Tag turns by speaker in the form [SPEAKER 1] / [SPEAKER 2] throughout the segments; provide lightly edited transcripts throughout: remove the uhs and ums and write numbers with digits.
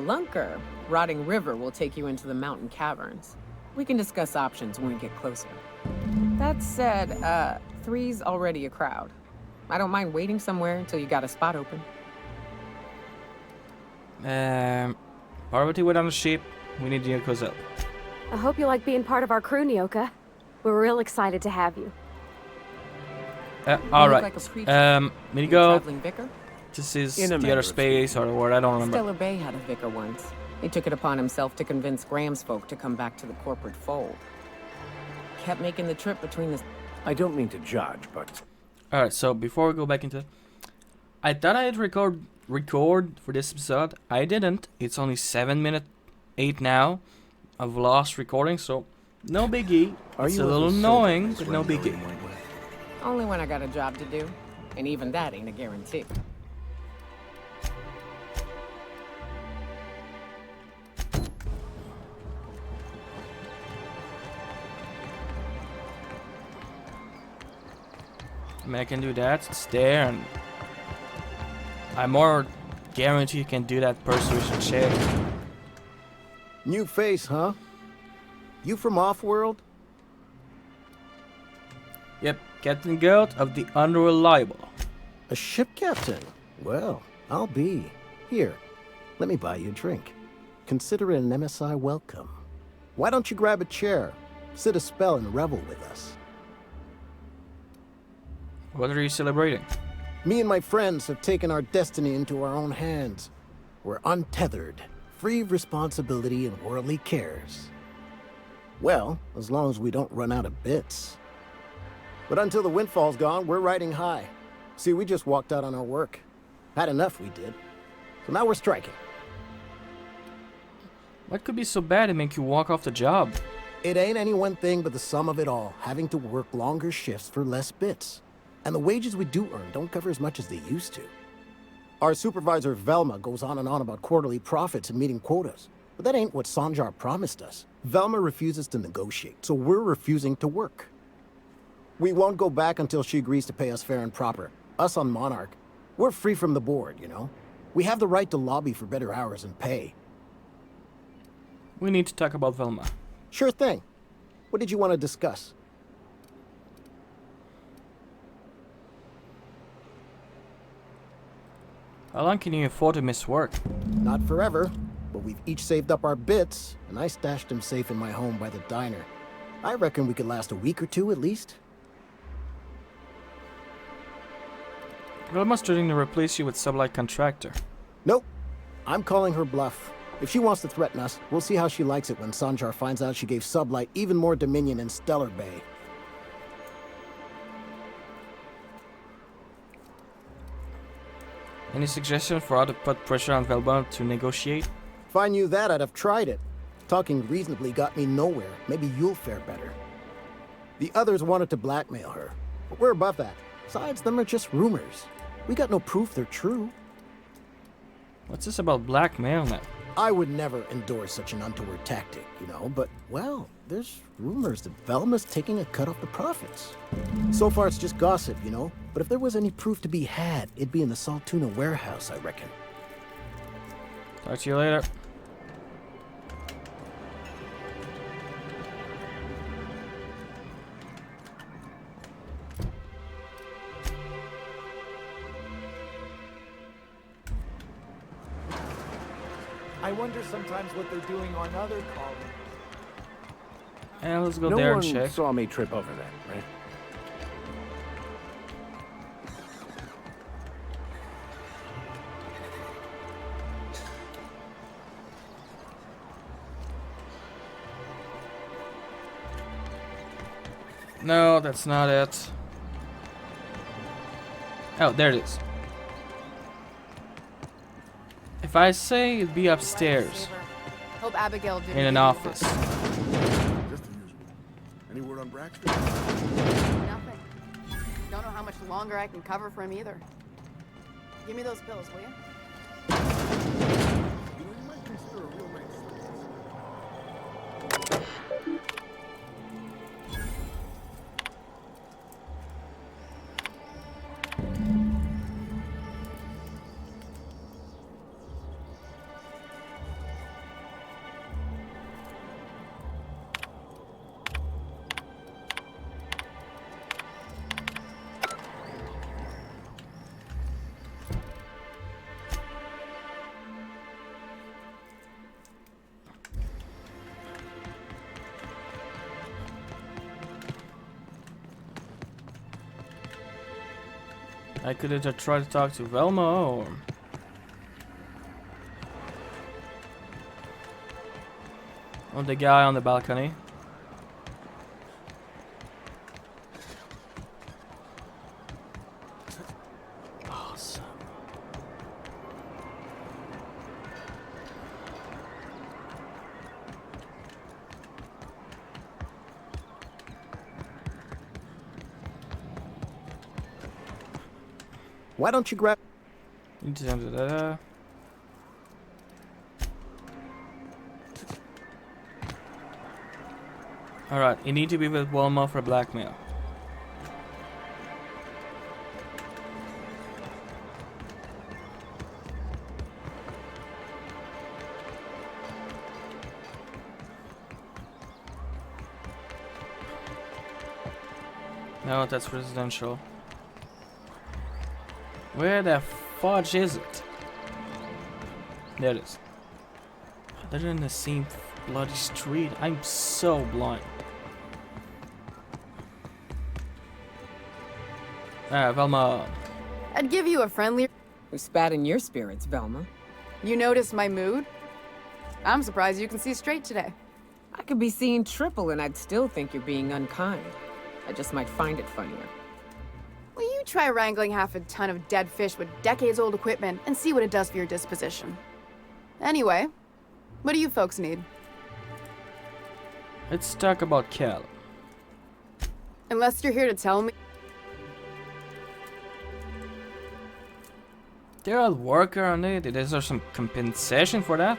[SPEAKER 1] spelunker, Rotting River will take you into the mountain caverns. We can discuss options when we get closer. That said, 3's already a crowd. I don't mind waiting somewhere until you got a spot open.
[SPEAKER 2] Parvati went on a ship. We need Yoko's help.
[SPEAKER 3] I hope you like being part of our crew, Nyoka. We're real excited to have you.
[SPEAKER 2] Alright.
[SPEAKER 1] Like
[SPEAKER 2] Minigo.
[SPEAKER 1] Traveling vicar?
[SPEAKER 2] This is the other space or the word, I don't remember.
[SPEAKER 1] Stellar Bay had a vicar once. He took it upon himself to convince Graham's folk to come back to the corporate fold. Kept making the trip between the...
[SPEAKER 4] I don't mean to judge, but...
[SPEAKER 2] Alright, so before we go back into... I thought I'd record for this episode. I didn't. It's only 7:08 now. I've lost recording, so no biggie. It's a little annoying, but no biggie.
[SPEAKER 1] Only when I got a job to do. And even that ain't a guarantee.
[SPEAKER 2] I mean, I can do that. It's there, and I more guarantee you can do that persuasion check.
[SPEAKER 5] New face, huh? You from Off-World?
[SPEAKER 2] Yep, Captain Goat of the Unreliable.
[SPEAKER 5] A ship captain? Well, I'll be. Here, let me buy you a drink. Consider it an MSI welcome. Why don't you grab a chair, sit a spell and revel with us?
[SPEAKER 2] What are you celebrating?
[SPEAKER 5] Me and my friends have taken our destiny into our own hands. We're untethered, free of responsibility and worldly cares. Well, as long as we don't run out of bits. But until the windfall's gone, we're riding high. See, we just walked out on our work. Had enough, we did. So now we're striking.
[SPEAKER 2] What could be so bad to make you walk off the job?
[SPEAKER 5] It ain't any one thing but the sum of it all, having to work longer shifts for less bits. And the wages we do earn don't cover as much as they used to. Our supervisor, Velma, goes on and on about quarterly profits and meeting quotas. But that ain't what Sanjar promised us. Velma refuses to negotiate, so we're refusing to work. We won't go back until she agrees to pay us fair and proper. Us on Monarch. We're free from the board, you know? We have the right to lobby for better hours and pay.
[SPEAKER 2] We need to talk about Velma.
[SPEAKER 5] Sure thing. What did you want to discuss?
[SPEAKER 2] How long can you afford to miss work?
[SPEAKER 5] Not forever, but we've each saved up our bits, and I stashed them safe in my home by the diner. I reckon we could last a week or two at least.
[SPEAKER 2] Velma's starting to replace you with sublight contractor.
[SPEAKER 5] Nope. I'm calling her bluff. If she wants to threaten us, we'll see how she likes it when Sanjar finds out she gave Sublight even more dominion in Stellar Bay.
[SPEAKER 2] Any suggestion for how to put pressure on Velma to negotiate?
[SPEAKER 5] If I knew that, I'd have tried it. Talking reasonably got me nowhere. Maybe you'll fare better. The others wanted to blackmail her, but we're above that. Besides, them are just rumors. We got no proof they're true.
[SPEAKER 2] What's this about blackmail now?
[SPEAKER 5] I would never endorse such an untoward tactic, you know, but, well, there's rumors that Velma's taking a cut off the profits. So far, it's just gossip, you know, but if there was any proof to be had, it'd be in the Saltuna warehouse, I reckon.
[SPEAKER 2] Talk to you later.
[SPEAKER 6] I wonder sometimes what they're doing on other colonies.
[SPEAKER 2] And let's go
[SPEAKER 4] No
[SPEAKER 2] there
[SPEAKER 4] one
[SPEAKER 2] and check.
[SPEAKER 4] saw me trip over that, right?
[SPEAKER 2] No, that's not it. Oh, there it is. If I say it'd be upstairs
[SPEAKER 7] Hope Abigail didn't
[SPEAKER 2] in an
[SPEAKER 7] give you a
[SPEAKER 2] office.
[SPEAKER 7] hard
[SPEAKER 8] Just the usual. Any word on Braxton?
[SPEAKER 7] time. Nothing. Don't know how much longer I can cover for him either. Give me those pills, will you?
[SPEAKER 8] You know, you might consider a real nice.
[SPEAKER 2] I could either try to talk to Velma or... or the guy on the balcony. Awesome.
[SPEAKER 5] Why don't you grab...
[SPEAKER 2] Alright, you need to be with Wilma for blackmail. No, that's residential. Where the fudge is it? There it is. They're in the same bloody street. I'm so blind. Velma.
[SPEAKER 7] I'd give you a friendly...
[SPEAKER 1] We spat in your spirits, Velma.
[SPEAKER 7] You noticed my mood? I'm surprised you can see straight today.
[SPEAKER 1] I could be seeing triple and I'd still think you're being unkind. I just might find it funnier.
[SPEAKER 7] Well, you try wrangling half a ton of dead fish with decades-old equipment and see what it does for your disposition. Anyway, what do you folks need?
[SPEAKER 2] Let's talk about Cal.
[SPEAKER 7] Unless you're here to tell me...
[SPEAKER 2] They're a worker on it. Is there some compensation for that?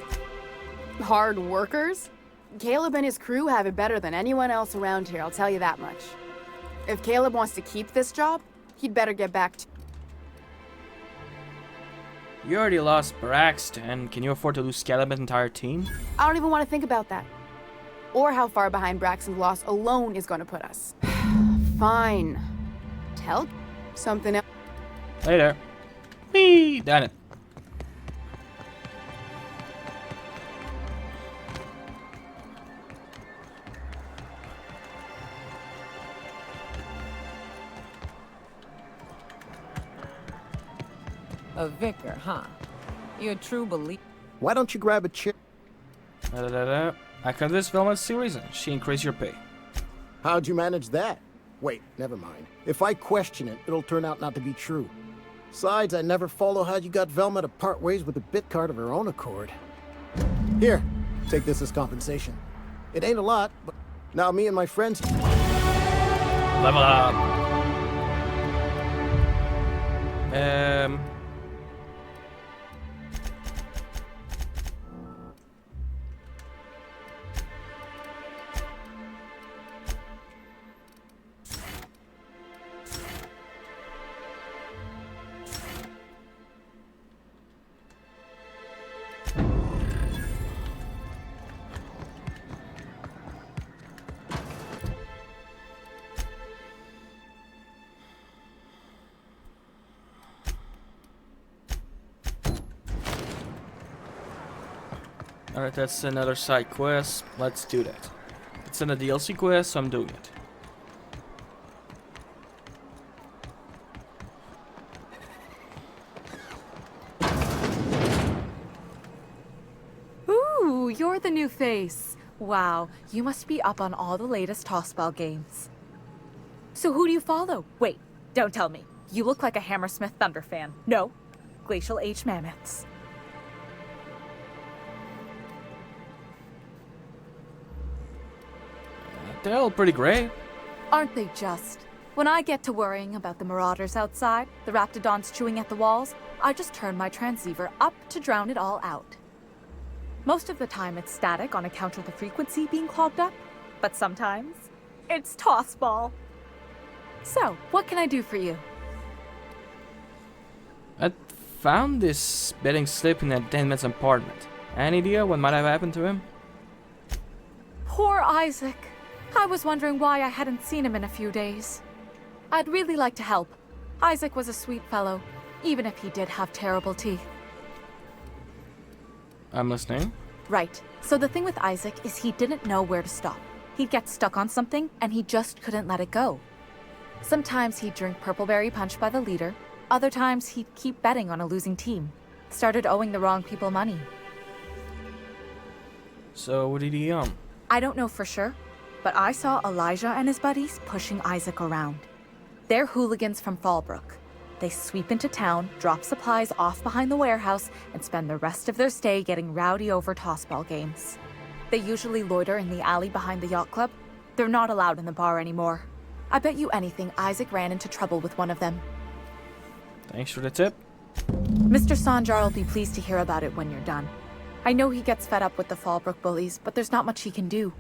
[SPEAKER 7] Hard workers? Caleb and his crew have it better than anyone else around here, I'll tell you that much. If Caleb wants to keep this job, he'd better get back to...
[SPEAKER 2] You already lost Braxton. Can you afford to lose Caleb's entire team?
[SPEAKER 7] I don't even want to think about that. Or how far behind Braxton's loss alone is going to put us. Fine. Tell something else.
[SPEAKER 2] Hey there. Whee! Done it.
[SPEAKER 1] A vicar, huh? You a true believer?
[SPEAKER 5] Why don't you grab a chair?
[SPEAKER 2] I can this Velma's series and she increased your pay.
[SPEAKER 5] How'd you manage that? Wait, never mind. If I question it, it'll turn out not to be true. Besides, I never follow how you got Velma to part ways with the bit card of her own accord. Here, take this as compensation. It ain't a lot, but now me and my friends...
[SPEAKER 2] Level up. Alright, that's another side quest. Let's do that. It's in a DLC quest, so I'm doing it.
[SPEAKER 9] Ooh, you're the new face. Wow, you must be up on all the latest tossball games. So who do you follow? Wait, don't tell me. You look like a Hammersmith Thunder fan. No, Glacial Age Mammoths.
[SPEAKER 2] They're all pretty great.
[SPEAKER 9] Aren't they just? When I get to worrying about the marauders outside, the raptidons chewing at the walls, I just turn my transceiver up to drown it all out. Most of the time it's static on account of the frequency being clogged up, but sometimes it's tossball. So, what can I do for you?
[SPEAKER 2] I found this betting slip in that Denman's apartment. Any idea what might have happened to him?
[SPEAKER 9] Poor Isaac. I was wondering why I hadn't seen him in a few days. I'd really like to help. Isaac was a sweet fellow, even if he did have terrible teeth.
[SPEAKER 2] I'm listening.
[SPEAKER 9] Right. So the thing with Isaac is he didn't know where to stop. He'd get stuck on something, and he just couldn't let it go. Sometimes he'd drink purpleberry punch by the liter, Other times, he'd keep betting on a losing team. Started owing the wrong people money.
[SPEAKER 2] So what did he
[SPEAKER 9] I don't know for sure, but I saw Elijah and his buddies pushing Isaac around. They're hooligans from Fallbrook. They sweep into town, drop supplies off behind the warehouse, and spend the rest of their stay getting rowdy over tossball games. They usually loiter in the alley behind the yacht club. They're not allowed in the bar anymore. I bet you anything Isaac ran into trouble with one of them.
[SPEAKER 2] Thanks for the tip.
[SPEAKER 9] Mr. Sanjar will be pleased to hear about it when you're done. I know he gets fed up with the Fallbrook bullies, but there's not much he can do.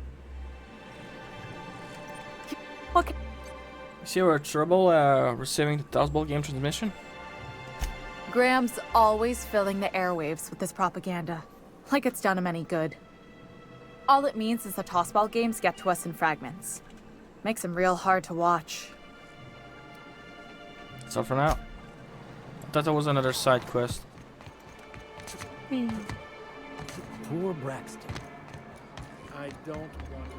[SPEAKER 9] What?
[SPEAKER 2] Is he having trouble receiving the tossball game transmission?
[SPEAKER 9] Graham's always filling the airwaves with this propaganda, like it's done him any good. All it means is the tossball games get to us in fragments. Makes them real hard to watch.
[SPEAKER 2] That's all for now. I thought there was another side quest.
[SPEAKER 5] Poor Braxton.
[SPEAKER 6] I don't want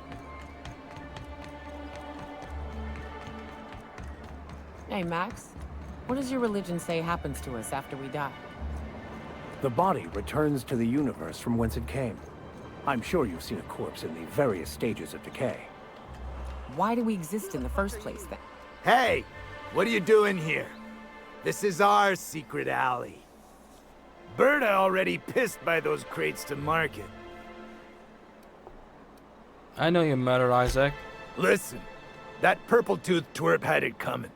[SPEAKER 6] to.
[SPEAKER 1] Hey, Max. What does your religion say happens to us after we die?
[SPEAKER 4] The body returns to the universe from whence it came. I'm sure you've seen a corpse in the various stages of decay.
[SPEAKER 1] Why do we exist in the first place, then?
[SPEAKER 6] Hey! What are you doing here? This is our secret alley. Berta already pissed by those crates to market.
[SPEAKER 2] I know your mother, Isaac.
[SPEAKER 6] Listen, that purple-toothed twerp had it coming.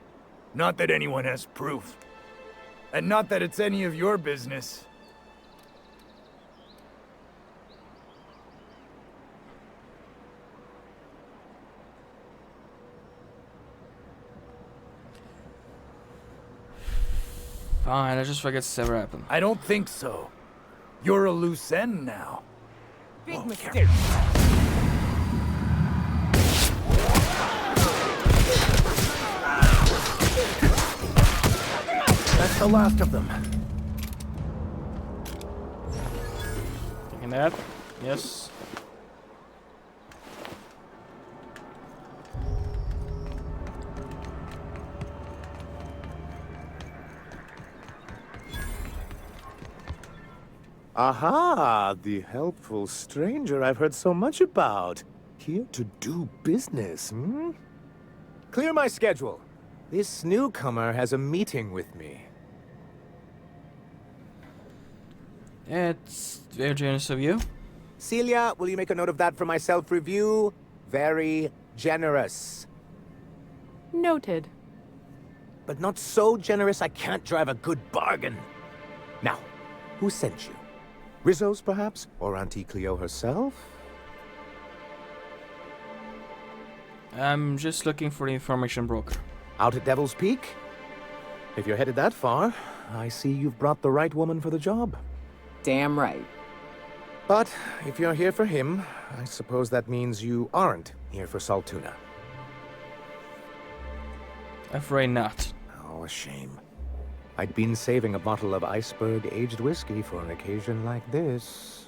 [SPEAKER 6] Not that anyone has proof. And not that it's any of your business.
[SPEAKER 2] Fine, I just forget this ever happened.
[SPEAKER 6] I don't think so. You're a loose end now.
[SPEAKER 1] Big mistake.
[SPEAKER 4] That's the last of them.
[SPEAKER 2] Taking that? Yes.
[SPEAKER 10] Aha, the helpful stranger I've heard so much about. Here to do business, hmm? Clear my schedule. This newcomer has a meeting with me.
[SPEAKER 2] It's very generous of you.
[SPEAKER 10] Celia, will you make a note of that for my self-review? Very generous.
[SPEAKER 7] Noted.
[SPEAKER 10] But not so generous I can't drive a good bargain. Now, who sent you? Rizzo's, perhaps? Or Auntie Cleo herself?
[SPEAKER 2] I'm just looking for the information broker.
[SPEAKER 10] Out at Devil's Peak? If you're headed that far, I see you've brought the right woman for the job.
[SPEAKER 1] Damn right.
[SPEAKER 10] But if you're here for him, I suppose that means you aren't here for Saltuna.
[SPEAKER 2] Afraid not.
[SPEAKER 10] Oh, a shame. I'd been saving a bottle of iceberg-aged whiskey for an occasion like this.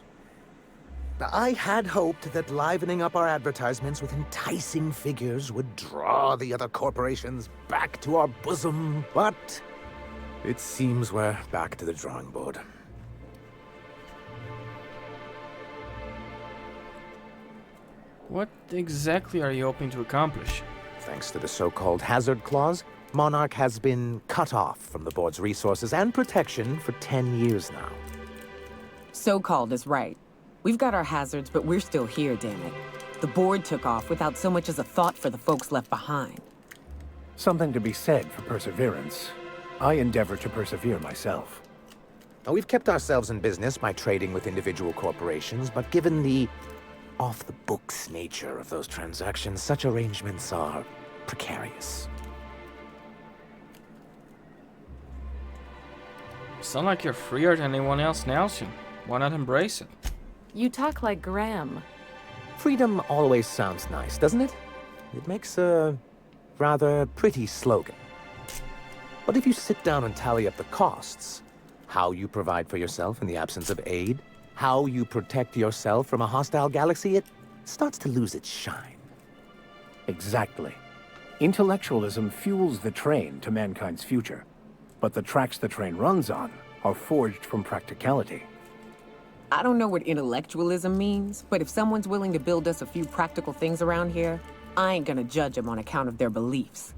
[SPEAKER 10] I had hoped that livening up our advertisements with enticing figures would draw the other corporations back to our bosom, but it seems we're back to the drawing board.
[SPEAKER 2] What exactly are you hoping to accomplish?
[SPEAKER 10] Thanks to the so-called hazard clause, Monarch has been cut off from the board's resources and protection for 10 years now.
[SPEAKER 1] So-called is right. We've got our hazards, but we're still here, damn it. The board took off without so much as a thought for the folks left behind.
[SPEAKER 4] Something to be said for perseverance. I endeavor to persevere myself.
[SPEAKER 10] Now, we've kept ourselves in business by trading with individual corporations, but given the off-the-books nature of those transactions, such arrangements are precarious.
[SPEAKER 2] Sound like you're freer than anyone else now, Nelson. Why not embrace it?
[SPEAKER 3] You talk like Graham.
[SPEAKER 10] Freedom always sounds nice, doesn't it? It makes a rather pretty slogan. But if you sit down and tally up the costs, how you provide for yourself in the absence of aid, how you protect yourself from a hostile galaxy, it starts to lose its shine.
[SPEAKER 4] Exactly. Intellectualism fuels the train to mankind's future. But the tracks the train runs on are forged from practicality.
[SPEAKER 1] I don't know what intellectualism means, but if someone's willing to build us a few practical things around here, I ain't gonna judge them on account of their beliefs.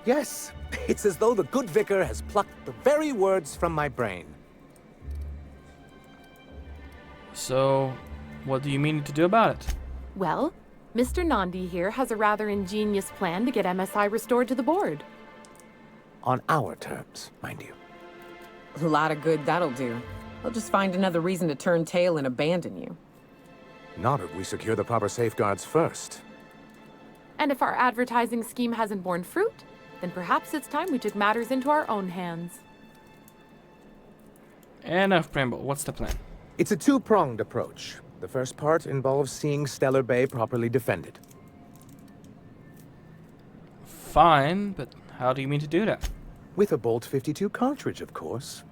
[SPEAKER 10] Yes, it's as though the good vicar has plucked the very words from my brain.
[SPEAKER 2] So, what do you mean to do about it?
[SPEAKER 3] Well, Mr. Nandi here has a rather ingenious plan to get MSI restored to the board.
[SPEAKER 10] On our terms, mind you.
[SPEAKER 1] A lot of good that'll do. They'll just find another reason to turn tail and abandon you.
[SPEAKER 10] Not if we secure the proper safeguards first.
[SPEAKER 3] And if our advertising scheme hasn't borne fruit, then perhaps it's time we took matters into our own hands.
[SPEAKER 2] Enough preamble, what's the plan?
[SPEAKER 10] It's a two-pronged approach. The first part involves seeing Stellar Bay properly defended.
[SPEAKER 2] Fine, but how do you mean to do that?
[SPEAKER 10] With a Bolt 52 cartridge, of course.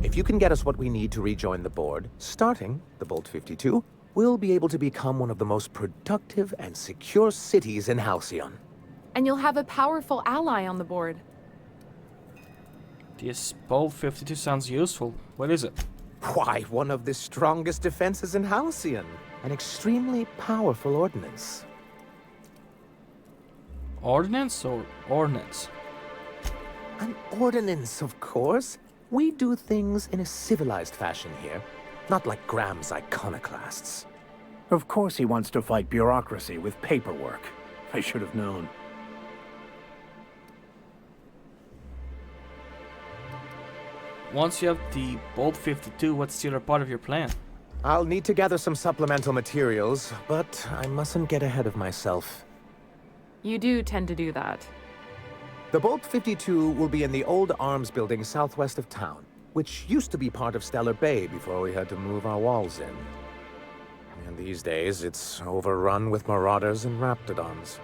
[SPEAKER 10] If you can get us what we need to rejoin the board, starting the Bolt 52, we'll be able to become one of the most productive and secure cities in Halcyon.
[SPEAKER 3] And you'll have a powerful ally on the board.
[SPEAKER 2] This Bolt 52 sounds useful. What is it?
[SPEAKER 10] Why, one of the strongest defenses in Halcyon. An extremely powerful ordnance.
[SPEAKER 2] Ordnance or ordnance?
[SPEAKER 10] An ordinance, of course. We do things in a civilized fashion here, not like Graham's iconoclasts.
[SPEAKER 4] Of course he wants to fight bureaucracy with paperwork. I should have known.
[SPEAKER 2] Once you have the Bolt 52, what's the other part of your plan?
[SPEAKER 10] I'll need to gather some supplemental materials, but I mustn't get ahead of myself.
[SPEAKER 3] You do tend to do that.
[SPEAKER 10] The Bolt 52 will be in the old arms building southwest of town, which used to be part of Stellar Bay before we had to move our walls in. And these days, it's overrun with marauders and raptidons.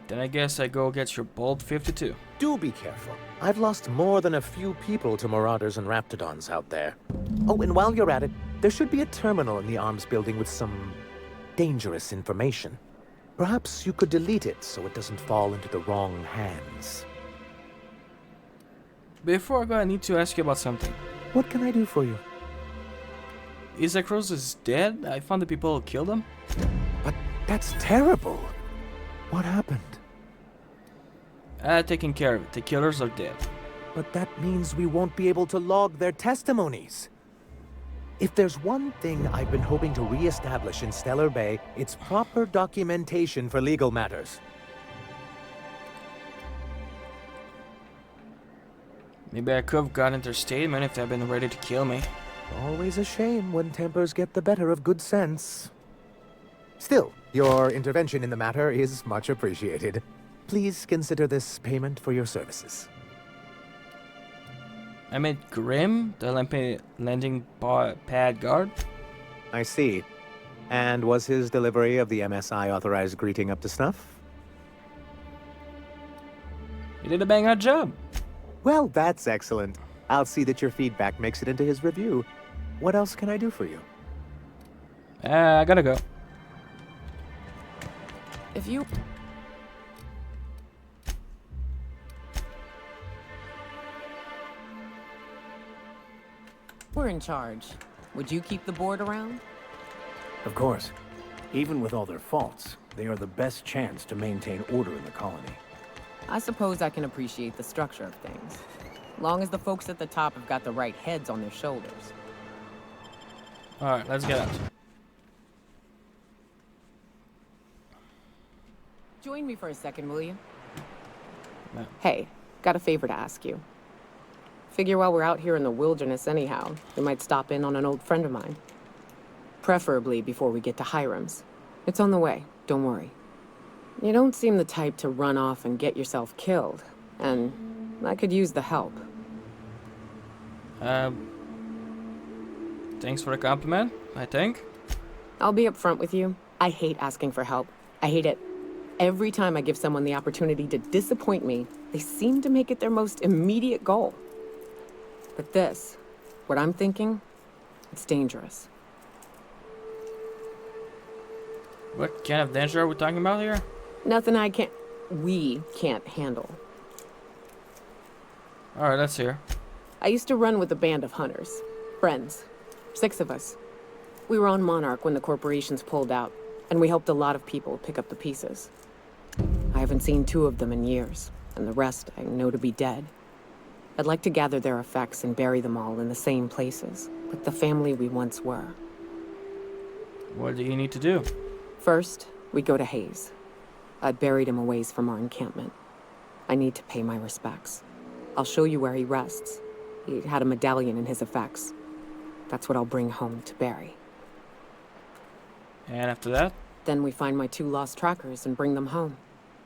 [SPEAKER 2] Then I guess I go get your Bolt 52.
[SPEAKER 10] Do be careful. I've lost more than a few people to marauders and raptidons out there. Oh, and while you're at it, there should be a terminal in the arms building with some dangerous information. Perhaps you could delete it so it doesn't fall into the wrong hands.
[SPEAKER 2] Before I go, I need to ask you about something.
[SPEAKER 10] What can I do for you?
[SPEAKER 2] Isacros is dead? I found the people who killed him.
[SPEAKER 10] But that's terrible. What happened?
[SPEAKER 2] Taken care of it. The killers are dead.
[SPEAKER 10] But that means we won't be able to log their testimonies. If there's one thing I've been hoping to re-establish in Stellar Bay, it's proper documentation for legal matters.
[SPEAKER 2] Maybe I could have gotten their statement if they'd been ready to kill me.
[SPEAKER 10] Always a shame when tempers get the better of good sense. Still, your intervention in the matter is much appreciated. Please consider this payment for your services.
[SPEAKER 2] I met Grim, the landing pad guard.
[SPEAKER 10] I see. And was his delivery of the MSI authorized greeting up to snuff?
[SPEAKER 2] He did a bang-up job.
[SPEAKER 10] Well, that's excellent. I'll see that your feedback makes it into his review. What else can I do for you?
[SPEAKER 2] I gotta go.
[SPEAKER 1] If you... We're in charge. Would you keep the board around?
[SPEAKER 4] Of course. Even with all their faults, they are the best chance to maintain order in the colony.
[SPEAKER 1] I suppose I can appreciate the structure of things. Long as the folks at the top have got the right heads on their shoulders.
[SPEAKER 2] Alright, let's get out.
[SPEAKER 1] Join me for a second, will you?
[SPEAKER 2] No.
[SPEAKER 1] Hey, got a favor to ask you. Figure while we're out here in the wilderness anyhow, we might stop in on an old friend of mine. Preferably before we get to Hiram's. It's on the way, don't worry. You don't seem the type to run off and get yourself killed, and I could use the help.
[SPEAKER 2] Thanks for the compliment, I think.
[SPEAKER 1] I'll be upfront with you. I hate asking for help. I hate it. Every time I give someone the opportunity to disappoint me, they seem to make it their most immediate goal. But this, what I'm thinking, it's dangerous.
[SPEAKER 2] What kind of danger are we talking about here?
[SPEAKER 1] Nothing we can't handle.
[SPEAKER 2] Alright, let's hear.
[SPEAKER 1] I used to run with a band of hunters. Friends. 6 of us. We were on Monarch when the corporations pulled out, and we helped a lot of people pick up the pieces. I haven't seen 2 of them in years, and the rest I know to be dead. I'd like to gather their effects and bury them all in the same places, like the family we once were.
[SPEAKER 2] What do you need to do?
[SPEAKER 1] First, we go to Hayes. I buried him a ways from our encampment. I need to pay my respects. I'll show you where he rests. He had a medallion in his effects. That's what I'll bring home to bury.
[SPEAKER 2] And after that?
[SPEAKER 1] Then we find my 2 lost trackers and bring them home.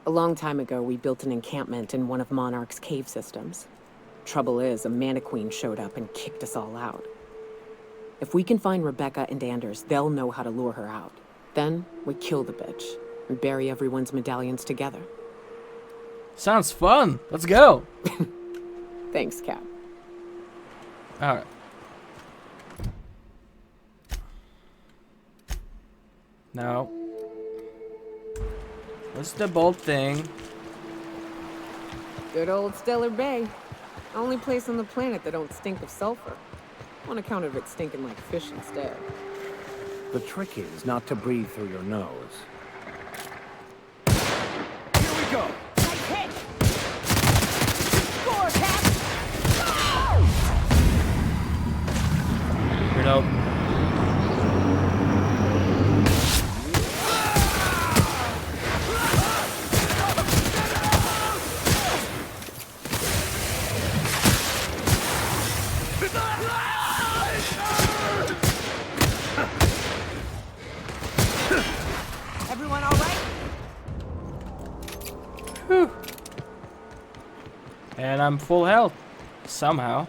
[SPEAKER 1] A long time ago, we built an encampment in one of Monarch's cave systems. Trouble is, a Mantiqueen showed up and kicked us all out. If we can find Rebecca and Anders, they'll know how to lure her out. Then, we kill the bitch and bury everyone's medallions together.
[SPEAKER 2] Sounds fun! Let's go!
[SPEAKER 1] Thanks, Cap.
[SPEAKER 2] Alright. Now, what's the bolt thing?
[SPEAKER 1] Good old Stellar Bay. Only place on the planet that don't stink of sulfur. On account of it stinking like fish instead.
[SPEAKER 4] The trick is not to breathe through your nose.
[SPEAKER 6] Here we go.
[SPEAKER 1] Nice hit! Score, Cap!
[SPEAKER 2] Reload.
[SPEAKER 1] Everyone all right?
[SPEAKER 2] Whew. And I'm full health. Somehow.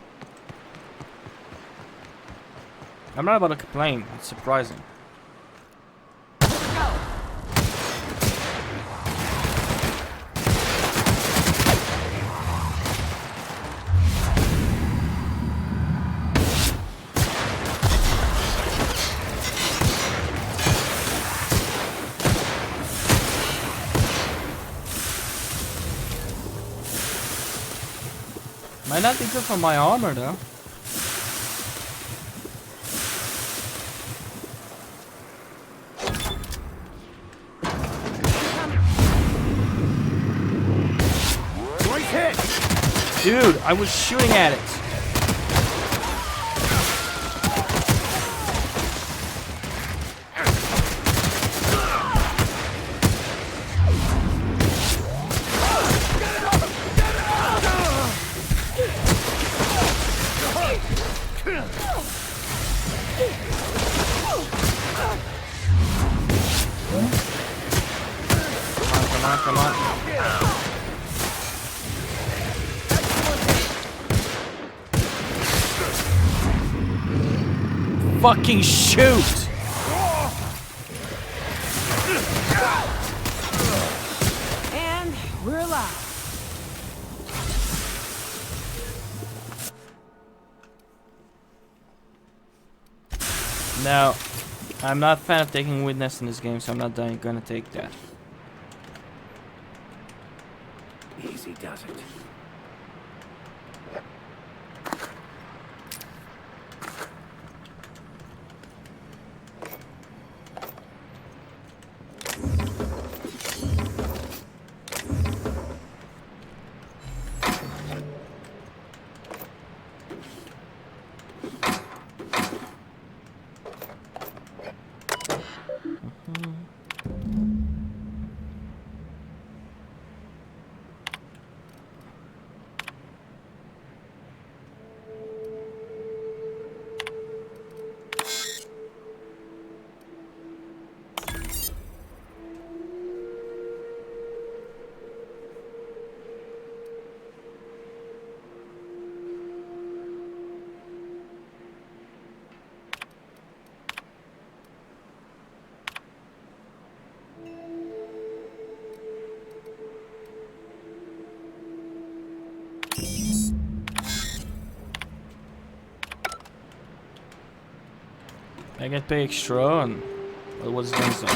[SPEAKER 2] I'm not about to complain. It's surprising. Might not be good for my armor though.
[SPEAKER 6] Nice hit.
[SPEAKER 2] Dude, I was shooting at it. Come on. Fucking shoot!
[SPEAKER 1] And we're alive.
[SPEAKER 2] Now, I'm not a fan of taking witness in this game, so I'm not gonna take that.
[SPEAKER 4] Easy does it.
[SPEAKER 2] I get paid extra and what's doing so?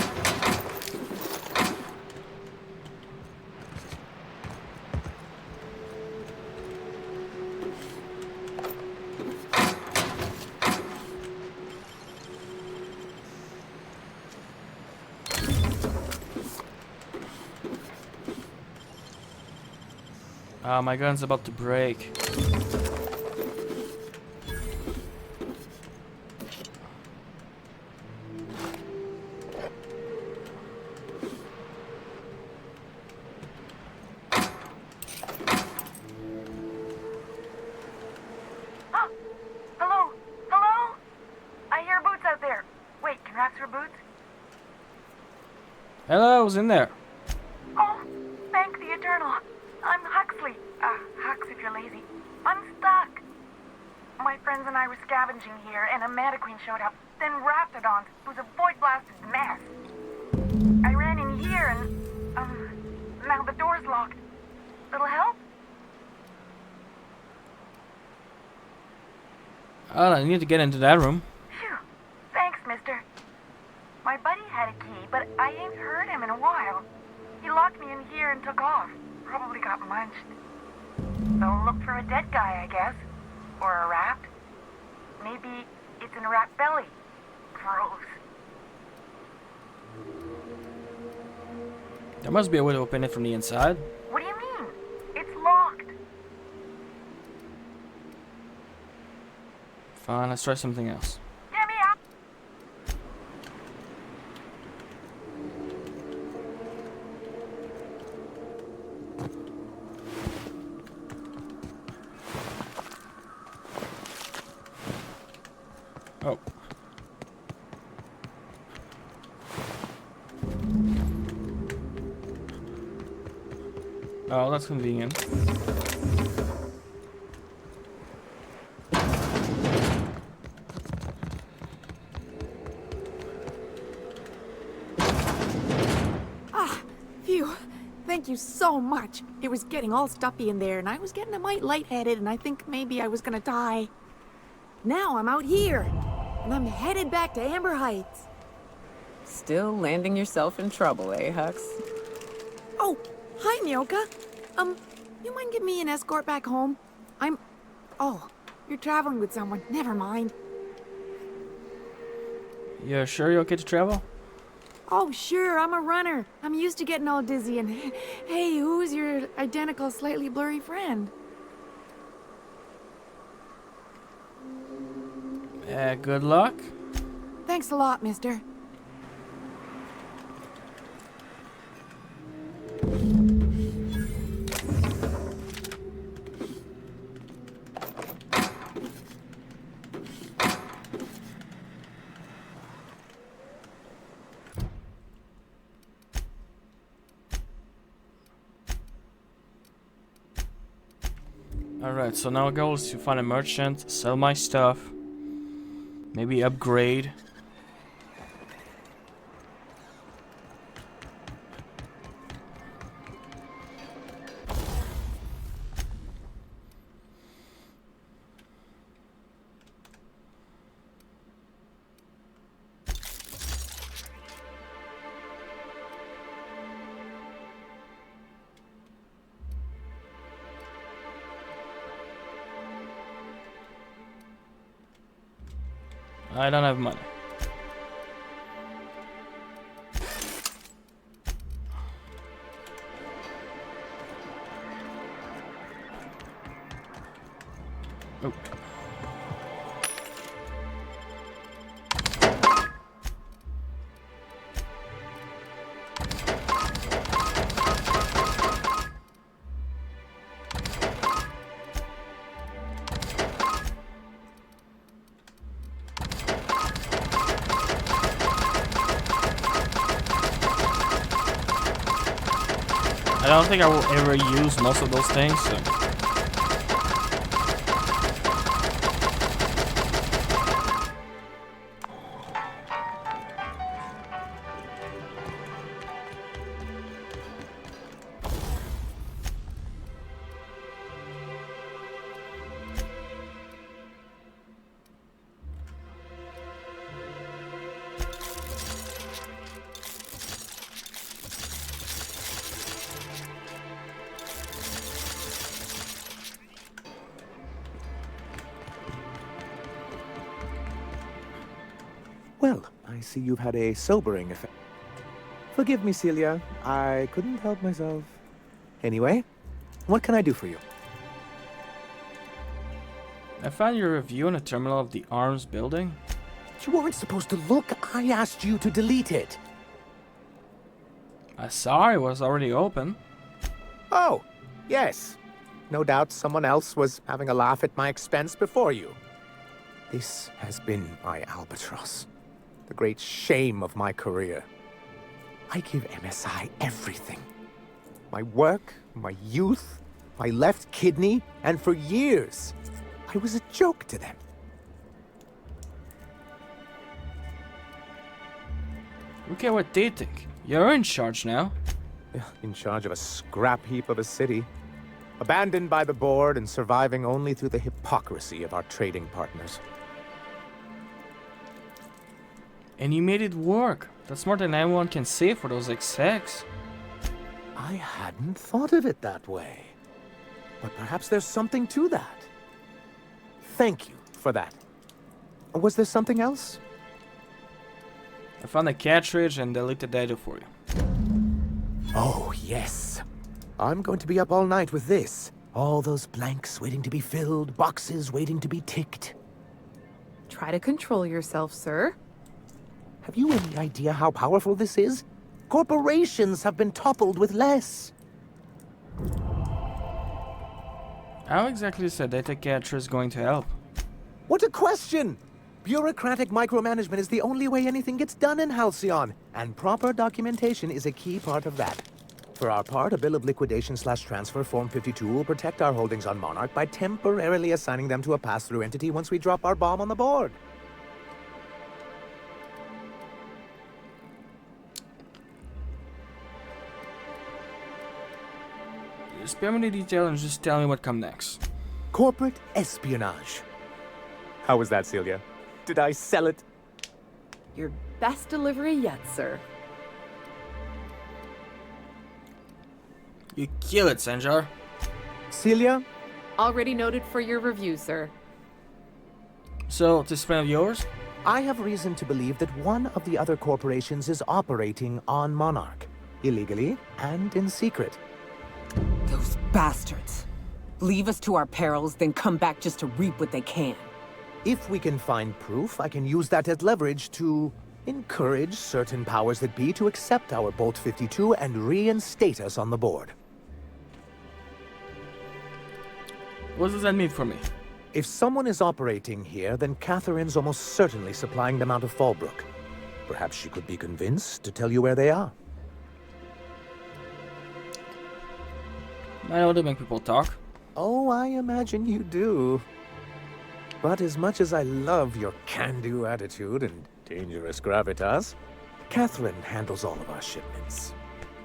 [SPEAKER 2] My gun's about to break.
[SPEAKER 11] Hello? Hello? I hear boots out there. Wait, can rats for boots?
[SPEAKER 2] Hello, who's in there?
[SPEAKER 11] Oh, thank the Eternal. I'm Huxley. Hux if you're lazy. I'm stuck. My friends and I were scavenging here, and a Manta Queen showed up. Then Raptidons, who's a void-blasted mess. I ran in here, and, now the door's locked. Little help?
[SPEAKER 2] Oh, I need to get into that room.
[SPEAKER 11] Phew. Thanks, mister. My buddy had a key, but I ain't heard him in a while. He locked me in here and took off. Probably got munched. So look for a dead guy, I guess. Or a rat. Maybe it's in a rat belly. Gross.
[SPEAKER 2] There must be a way to open it from the inside.
[SPEAKER 11] What do you mean? It's locked.
[SPEAKER 2] Fine, let's try something else.
[SPEAKER 11] Get me out.
[SPEAKER 2] Oh. Oh, that's convenient.
[SPEAKER 12] Phew. Thank you so much. It was getting all stuffy in there, and I was getting a mite lightheaded, and I think maybe I was gonna die. Now I'm out here, and I'm headed back to Amber Heights.
[SPEAKER 1] Still landing yourself in trouble, eh, Hux?
[SPEAKER 12] Oh, hi, Myoka. You mind giving me an escort back home? Oh, you're traveling with someone. Never mind.
[SPEAKER 2] You sure you're okay to travel?
[SPEAKER 12] Oh, sure, I'm a runner. I'm used to getting all dizzy, and hey, who's your identical, slightly blurry friend?
[SPEAKER 2] Good luck.
[SPEAKER 12] Thanks a lot, mister.
[SPEAKER 2] Alright, so now our goal is to find a merchant, sell my stuff, maybe upgrade. I don't have money. Oh. I don't think I will ever use most of those things, so.
[SPEAKER 10] Well, I see you've had a sobering effect. Forgive me, Celia. I couldn't help myself. Anyway, What can I do for you?
[SPEAKER 2] I found your review in the terminal of the arms building.
[SPEAKER 10] You weren't supposed to look. I asked you to delete it.
[SPEAKER 2] I saw it was already open.
[SPEAKER 10] Oh, yes. No doubt someone else was having a laugh at my expense before you. This has been my albatross. The great shame of my career. I give MSI everything. My work, my youth, my left kidney, and for years, I was a joke to them.
[SPEAKER 2] Look at what they think. You're in charge now.
[SPEAKER 10] In charge of a scrap heap of a city. Abandoned by the board and surviving only through the hypocrisy of our trading partners.
[SPEAKER 2] And you made it work. That's more than anyone can say for those execs.
[SPEAKER 10] I hadn't thought of it that way. But perhaps there's something to that. Thank you for that. Was there something else?
[SPEAKER 2] I found a cartridge and deleted data for you.
[SPEAKER 10] Oh, yes. I'm going to be up all night with this. All those blanks waiting to be filled, boxes waiting to be ticked.
[SPEAKER 3] Try to control yourself, sir.
[SPEAKER 10] Have you any idea how powerful this is? Corporations have been toppled with less.
[SPEAKER 2] How exactly is a data cartridge going to help?
[SPEAKER 10] What a question! Bureaucratic micromanagement is the only way anything gets done in Halcyon, and proper documentation is a key part of that. For our part, a bill of liquidation/transfer Form 52 will protect our holdings on Monarch by temporarily assigning them to a pass-through entity once we drop our bomb on the board.
[SPEAKER 2] Spare me the detail and just tell me what comes next.
[SPEAKER 10] Corporate espionage. How was that, Celia? Did I sell it?
[SPEAKER 3] Your best delivery yet, sir.
[SPEAKER 2] You kill it, Sanjar.
[SPEAKER 10] Celia?
[SPEAKER 3] Already noted for your review, sir.
[SPEAKER 2] So, this friend of yours?
[SPEAKER 10] I have reason to believe that one of the other corporations is operating on Monarch. Illegally and in secret.
[SPEAKER 1] Those bastards. Leave us to our perils, then come back just to reap what they can.
[SPEAKER 10] If we can find proof, I can use that as leverage to encourage certain powers that be to accept our Bolt 52 and reinstate us on the board.
[SPEAKER 2] What does that mean for me?
[SPEAKER 10] If someone is operating here, then Catherine's almost certainly supplying them out of Fallbrook. Perhaps she could be convinced to tell you where they are.
[SPEAKER 2] I know to make people talk.
[SPEAKER 10] Oh, I imagine you do. But as much as I love your can-do attitude and dangerous gravitas, Catherine handles all of our shipments.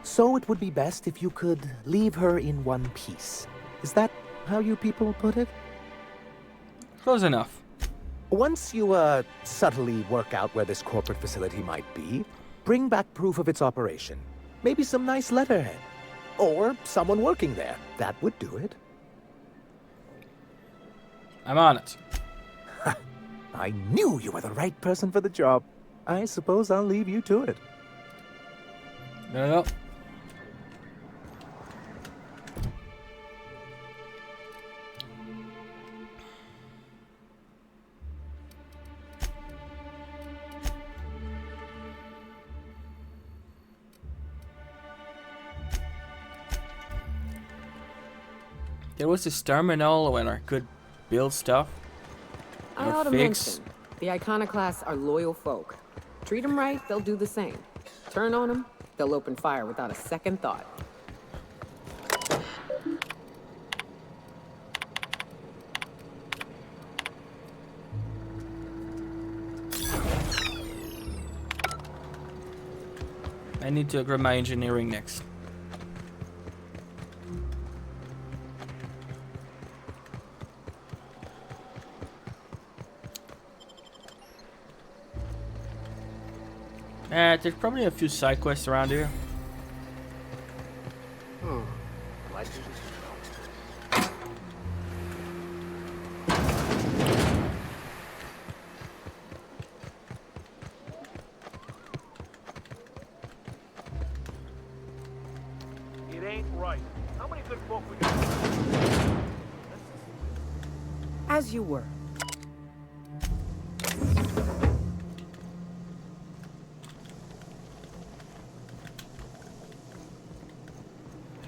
[SPEAKER 10] So it would be best if you could leave her in one piece. Is that how you people put it?
[SPEAKER 2] Close enough.
[SPEAKER 10] Once you, subtly work out where this corporate facility might be, bring back proof of its operation. Maybe some nice letterhead. Or someone working there. That would do it.
[SPEAKER 2] I'm on it.
[SPEAKER 10] I knew you were the right person for the job. I suppose I'll leave you to it.
[SPEAKER 2] There you go. There was this terminal where I could build stuff.
[SPEAKER 1] I
[SPEAKER 2] or
[SPEAKER 1] ought to
[SPEAKER 2] fix.
[SPEAKER 1] mention, the Iconoclasts are loyal folk. Treat them right, they'll do the same. Turn on them, they'll open fire without a second thought.
[SPEAKER 2] I need to grab my engineering next. There's probably a few side quests around here.
[SPEAKER 4] It ain't right. How many good folk we got?
[SPEAKER 12] As you were.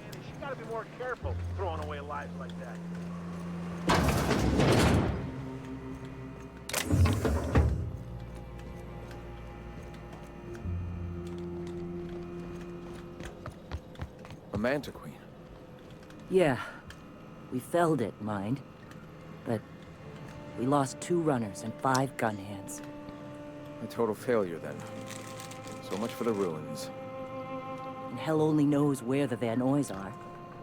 [SPEAKER 4] Annie, she gotta be more careful throwing away lives like that.
[SPEAKER 13] A Manta Queen.
[SPEAKER 14] Yeah. We felled it, mind. But we lost 2 runners and 5 gun hands.
[SPEAKER 13] A total failure, then. So much for the ruins.
[SPEAKER 14] And hell only knows where the Van Oys are.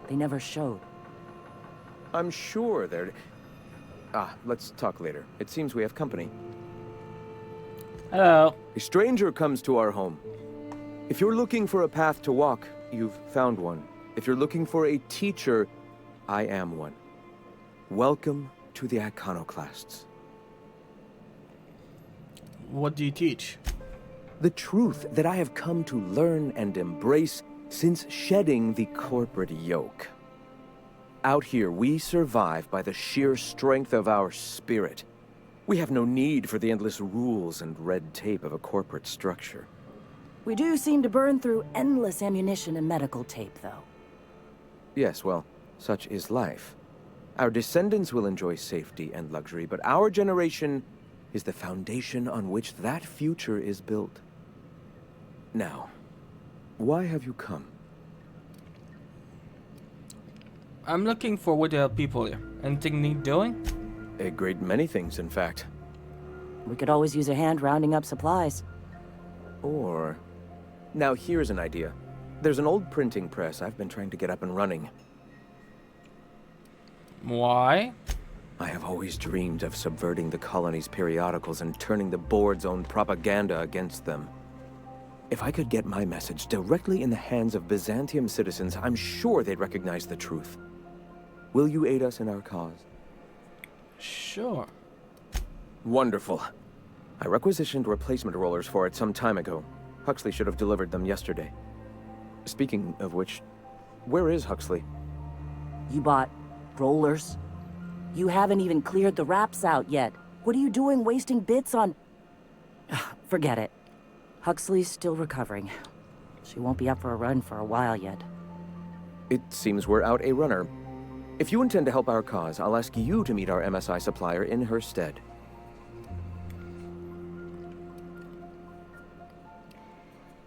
[SPEAKER 14] They never showed.
[SPEAKER 13] I'm sure they're... let's talk later. It seems we have company.
[SPEAKER 2] Hello.
[SPEAKER 13] A stranger comes to our home. If you're looking for a path to walk, you've found one. If you're looking for a teacher, I am one. Welcome to the Iconoclasts.
[SPEAKER 2] What do you teach?
[SPEAKER 13] The truth that I have come to learn and embrace since shedding the corporate yoke. Out here, we survive by the sheer strength of our spirit. We have no need for the endless rules and red tape of a corporate structure.
[SPEAKER 14] We do seem to burn through endless ammunition and medical tape, though.
[SPEAKER 13] Yes, well, such is life. Our descendants will enjoy safety and luxury, but our generation is the foundation on which that future is built. Now, why have you come?
[SPEAKER 2] I'm looking forward to help people here. Anything need doing?
[SPEAKER 13] A great many things, in fact.
[SPEAKER 14] We could always use a hand rounding up supplies.
[SPEAKER 13] Or... Now here's an idea. There's an old printing press I've been trying to get up and running.
[SPEAKER 2] Why?
[SPEAKER 13] I have always dreamed of subverting the colony's periodicals and turning the board's own propaganda against them. If I could get my message directly in the hands of Byzantium citizens, I'm sure they'd recognize the truth. Will you aid us in our cause?
[SPEAKER 2] Sure.
[SPEAKER 13] Wonderful. I requisitioned replacement rollers for it some time ago. Huxley should have delivered them yesterday. Speaking of which, where is Huxley?
[SPEAKER 14] You bought rollers? You haven't even cleared the wraps out yet. What are you doing wasting bits on... Forget it. Huxley's still recovering. She won't be up for a run for a while yet.
[SPEAKER 13] It seems we're out a runner. If you intend to help our cause, I'll ask you to meet our MSI supplier in her stead.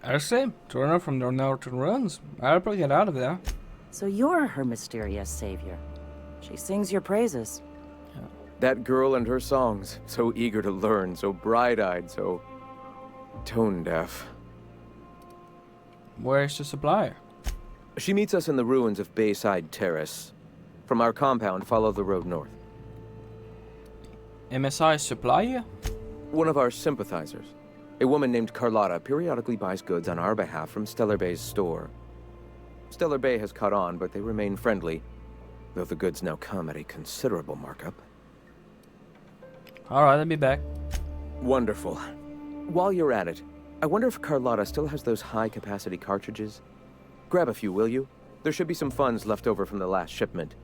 [SPEAKER 2] I say, turn her from their northern runs. I'll probably get out of there.
[SPEAKER 14] So you're her mysterious savior. She sings your praises.
[SPEAKER 2] Yeah.
[SPEAKER 13] That girl and her songs, so eager to learn, so bright-eyed, so tone-deaf.
[SPEAKER 2] Where's the supplier?
[SPEAKER 13] She meets us in the ruins of Bayside Terrace. From our compound, follow the road north.
[SPEAKER 2] MSI supplier?
[SPEAKER 13] One of our sympathizers. A woman named Carlotta periodically buys goods on our behalf from Stellar Bay's store. Stellar Bay has caught on, but they remain friendly, though the goods now come at a considerable markup.
[SPEAKER 2] Alright, I'll be back.
[SPEAKER 13] Wonderful. While you're at it, I wonder if Carlotta still has those high-capacity cartridges? Grab a few, will you? There should be some funds left over from the last shipment.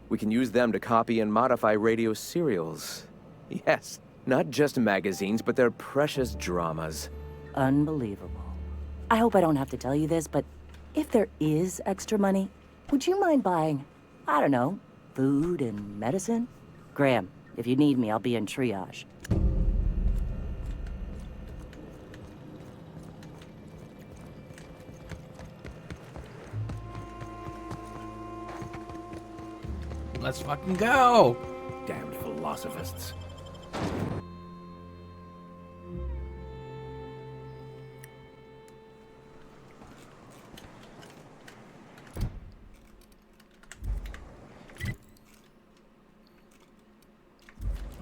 [SPEAKER 13] We can use them to copy and modify radio serials. Yes, not just magazines, but their precious dramas.
[SPEAKER 14] Unbelievable. I hope I don't have to tell you this, but if there is extra money, would you mind buying, I don't know, food and medicine? Graham, if you need me, I'll be in triage.
[SPEAKER 2] Let's fucking go!
[SPEAKER 4] Damned philosophists.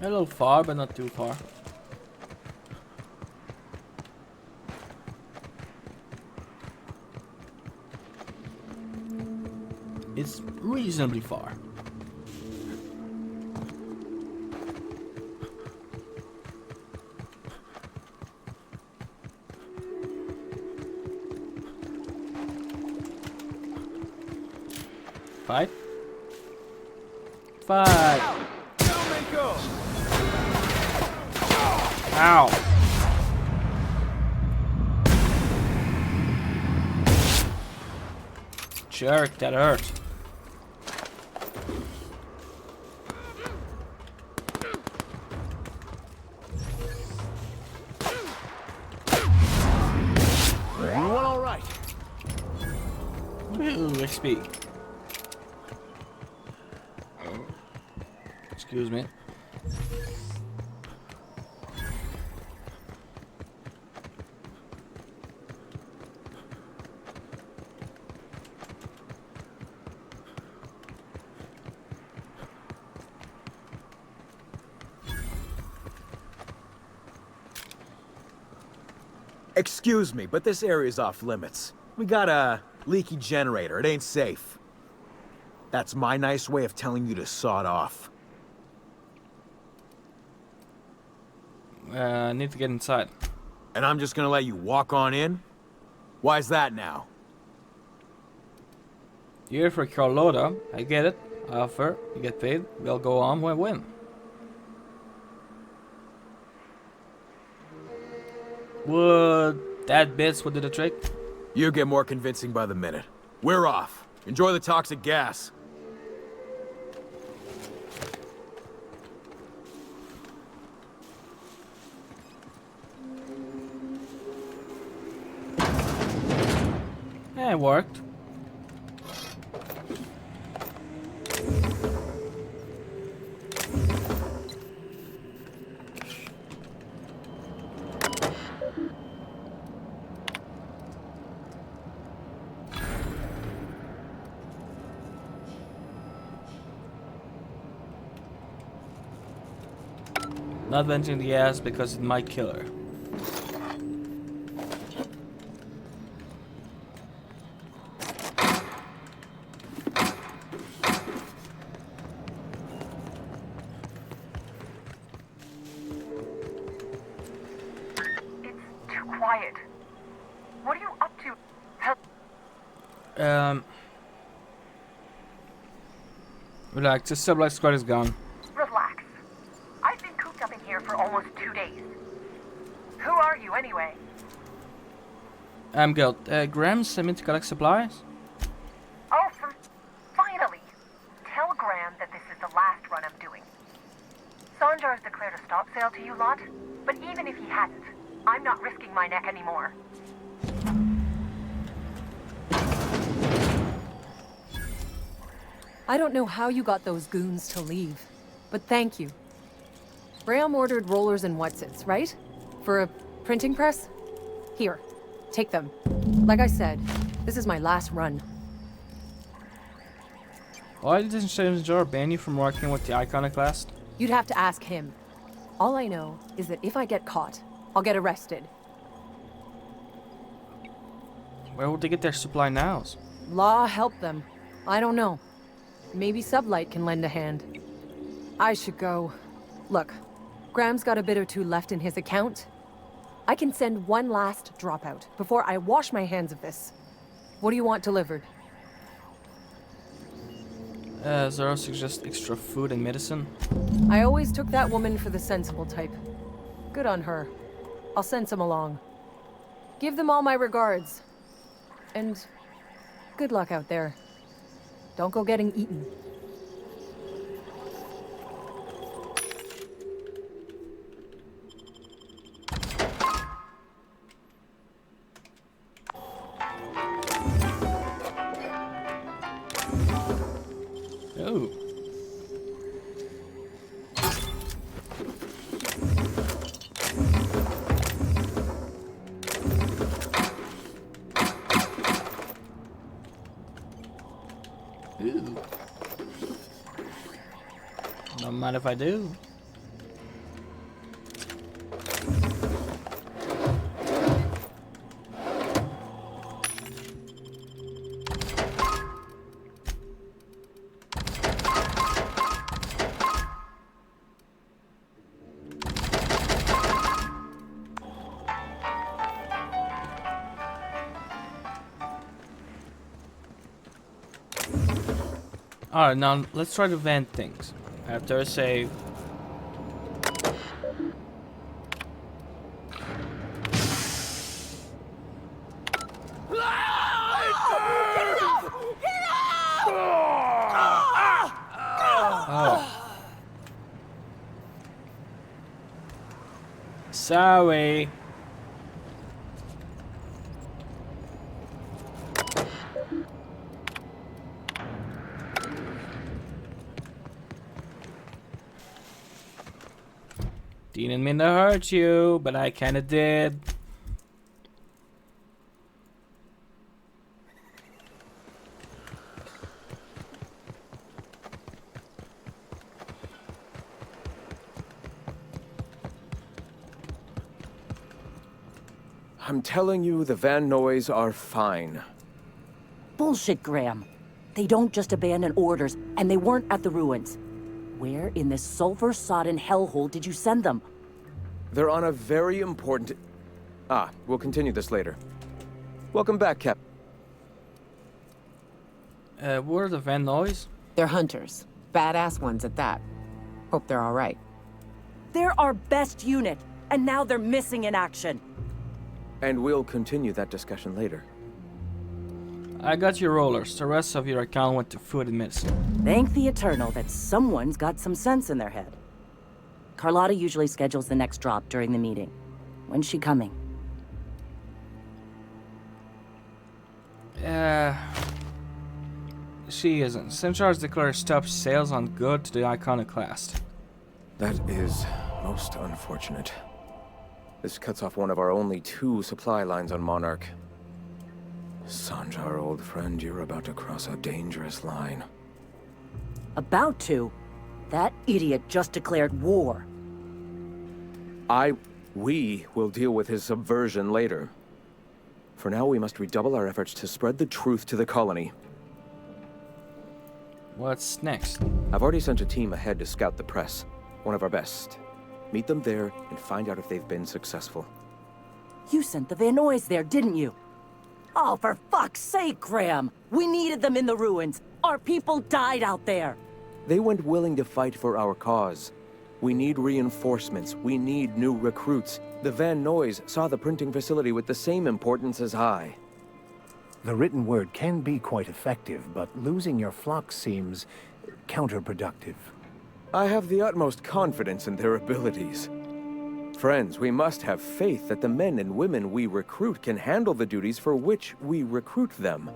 [SPEAKER 2] A little far, but not too far. It's reasonably far. Fight. Fight. Ow. Jerk, that hurt.
[SPEAKER 4] Everyone all right?
[SPEAKER 2] Ooh, XP. Excuse me.
[SPEAKER 6] Excuse me, but this area's off limits. We got a leaky generator. It ain't safe. That's my nice way of telling you to sod off.
[SPEAKER 2] Need to get inside.
[SPEAKER 6] And I'm just gonna let you walk on in? Why's that now?
[SPEAKER 2] You're here for Carlotta. I get it. Offer. You get paid. We'll go on. Win-win. Would that bits would do the trick?
[SPEAKER 6] You get more convincing by the minute. We're off. Enjoy the toxic gas.
[SPEAKER 2] Yeah, it worked. Not venting the gas because it might kill her.
[SPEAKER 11] It's too quiet. What are you up to?
[SPEAKER 2] Relax, the sublight squad is gone.
[SPEAKER 11] Relax. I've been cooped up in here for almost 2 days. Who are you, anyway?
[SPEAKER 2] I'm Guild. Graham sent me to collect supplies.
[SPEAKER 11] Oh, finally! Tell Graham that this is the last run I'm doing. Sanjar's declared a stop sale to you lot, but even if he hadn't, I'm not risking my neck anymore.
[SPEAKER 15] I don't know how you got those goons to leave, but thank you. Graham ordered rollers and whatsits, right? For a printing press? Here, take them. Like I said, this is my last run.
[SPEAKER 2] Why didn't Sanjar ban you from working with the Iconoclast?
[SPEAKER 15] You'd have to ask him. All I know is that if I get caught, I'll get arrested.
[SPEAKER 2] Where would they get their supply nows?
[SPEAKER 15] Law help them. I don't know. Maybe Sublight can lend a hand. I should go. Look, Graham's got a bit or two left in his account. I can send one last dropout before I wash my hands of this. What do you want delivered?
[SPEAKER 2] Zara suggests extra food and medicine.
[SPEAKER 15] I always took that woman for the sensible type. Good on her. I'll send some along. Give them all my regards. And good luck out there. Don't go getting eaten.
[SPEAKER 2] Oh. Ooh. Don't mind if I do. Alright, now let's try to vent things. After a save. Oh. Sorry. Didn't mean to hurt you, but I kinda did.
[SPEAKER 13] I'm telling you, the Van Noys are fine.
[SPEAKER 14] Bullshit, Graham. They don't just abandon orders, and they weren't at the ruins. Where in this sulfur-sodden hellhole did you send them?
[SPEAKER 13] They're on a very important... Ah, we'll continue this later. Welcome back, Cap.
[SPEAKER 2] What are the Van Noys?
[SPEAKER 1] They're hunters. Badass ones at that. Hope they're alright.
[SPEAKER 14] They're our best unit, and now they're missing in action.
[SPEAKER 13] And we'll continue that discussion later.
[SPEAKER 2] I got your rollers. The rest of your account went to food and medicine.
[SPEAKER 14] Thank the Eternal that someone's got some sense in their head. Carlotta usually schedules the next drop during the meeting. When's she coming?
[SPEAKER 2] She isn't. Centrar's declared stop sales on good to the Iconoclast.
[SPEAKER 13] That is most unfortunate. This cuts off one of our only 2 supply lines on Monarch. Sanjar, old friend, you're about to cross a dangerous line.
[SPEAKER 14] About to? That idiot just declared war.
[SPEAKER 13] We will deal with his subversion later. For now, we must redouble our efforts to spread the truth to the colony.
[SPEAKER 2] What's next?
[SPEAKER 13] I've already sent a team ahead to scout the press. One of our best. Meet them there and find out if they've been successful.
[SPEAKER 14] You sent the Van Noys there, didn't you? Oh, for fuck's sake, Graham! We needed them in the ruins. Our people died out there.
[SPEAKER 13] They went willing to fight for our cause. We need reinforcements. We need new recruits. The Van Noys saw the printing facility with the same importance as I.
[SPEAKER 4] The written word can be quite effective, but losing your flock seems counterproductive.
[SPEAKER 13] I have the utmost confidence in their abilities. Friends, we must have faith that the men and women we recruit can handle the duties for which we recruit them.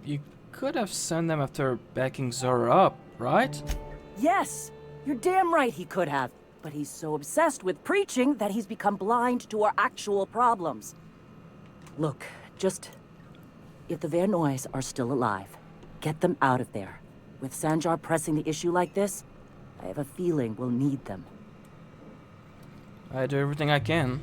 [SPEAKER 2] You could have sent them after backing Zora up, right?
[SPEAKER 14] Yes! You're damn right he could have. But he's so obsessed with preaching that he's become blind to our actual problems. Look, just... if the Van Noys are still alive, get them out of there. With Sanjar pressing the issue like this, I have a feeling we'll need them.
[SPEAKER 2] I do everything I can.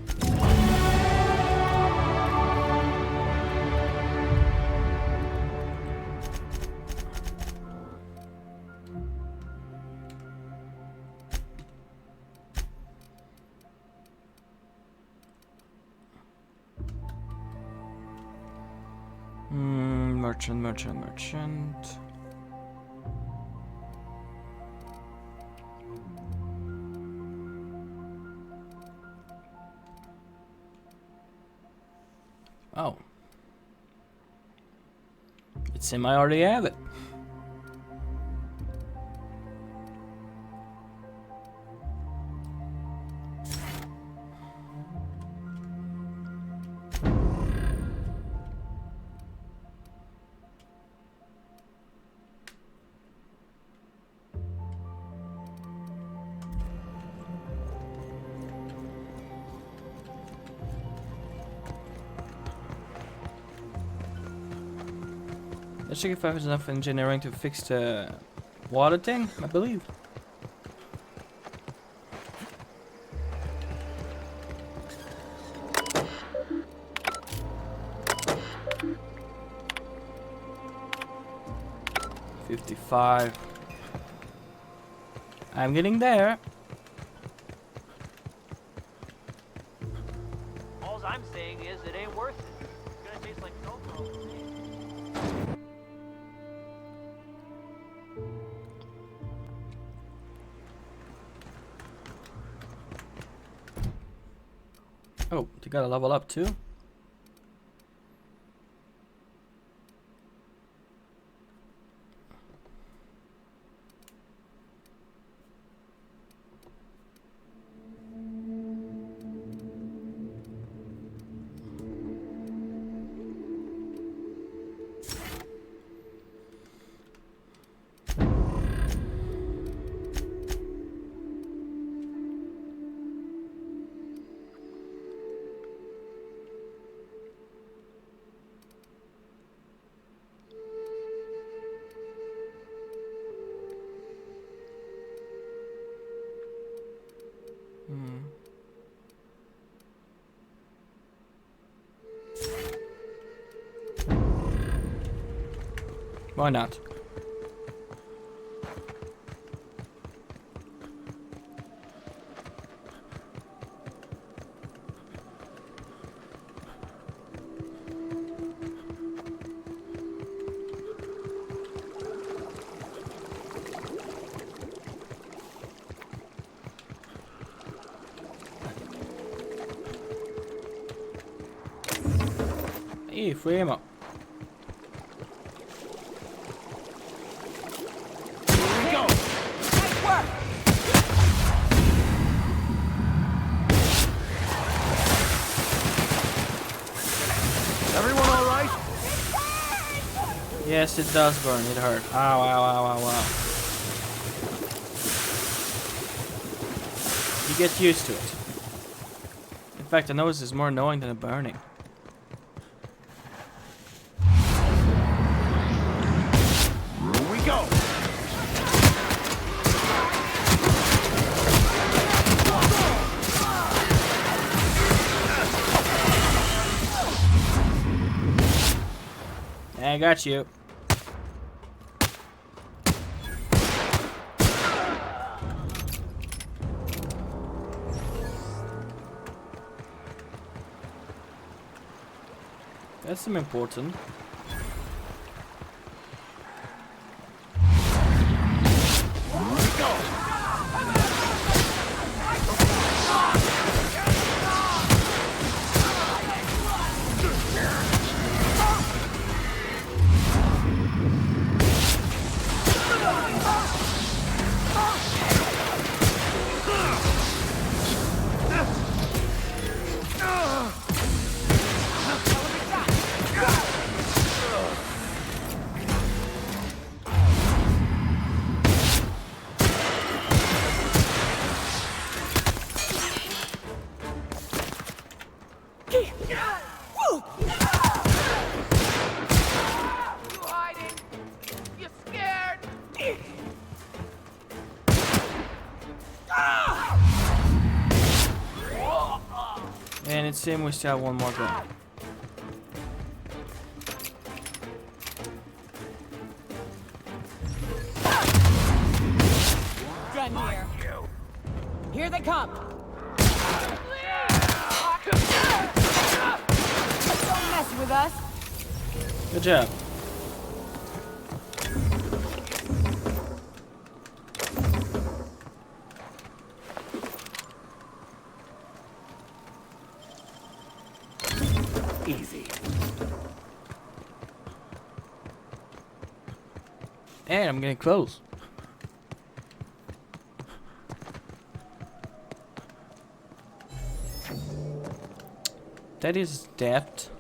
[SPEAKER 2] Merchant. Oh. It seems I already have it. Let's check if I have enough engineering to fix the water thing, I believe. $55. I'm getting there.
[SPEAKER 16] All I'm saying is it ain't worth it. It's gonna taste like cocoa.
[SPEAKER 2] Oh, you gotta level up too? Why not? Hey, free ammo.
[SPEAKER 4] Everyone all right?
[SPEAKER 2] Yes, it does burn. It hurt. Ow, ow, ow, ow, ow. You get used to it. In fact, the nose is more annoying than the burning.
[SPEAKER 4] Here we go.
[SPEAKER 2] I got you. That's some important. And it seems we still have one more go.
[SPEAKER 1] Done here. Here they come. Don't mess with us.
[SPEAKER 2] Good job.
[SPEAKER 4] Easy.
[SPEAKER 2] And I'm getting close. That is depth.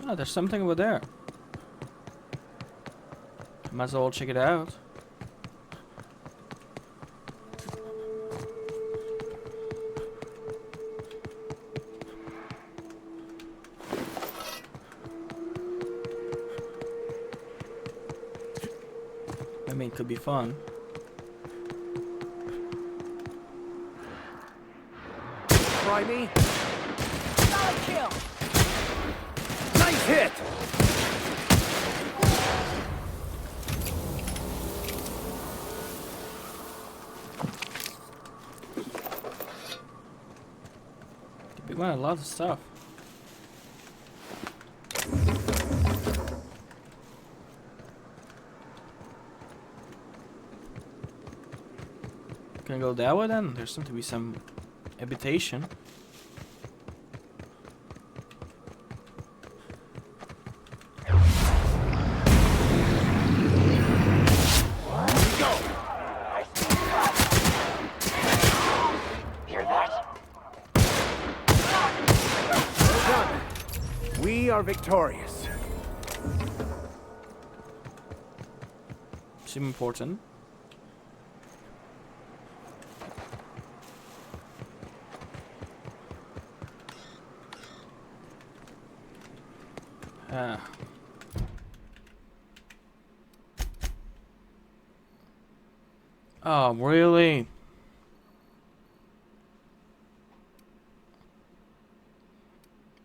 [SPEAKER 2] Oh, there's something over there. Might as well check it out. I mean, it could be fun.
[SPEAKER 4] Try me.
[SPEAKER 1] Solid kill.
[SPEAKER 4] Nice hit.
[SPEAKER 2] We got a lot of stuff. Can I go that way then? There seems to be some habitation.
[SPEAKER 4] We are victorious.
[SPEAKER 2] Seem important. Oh, really?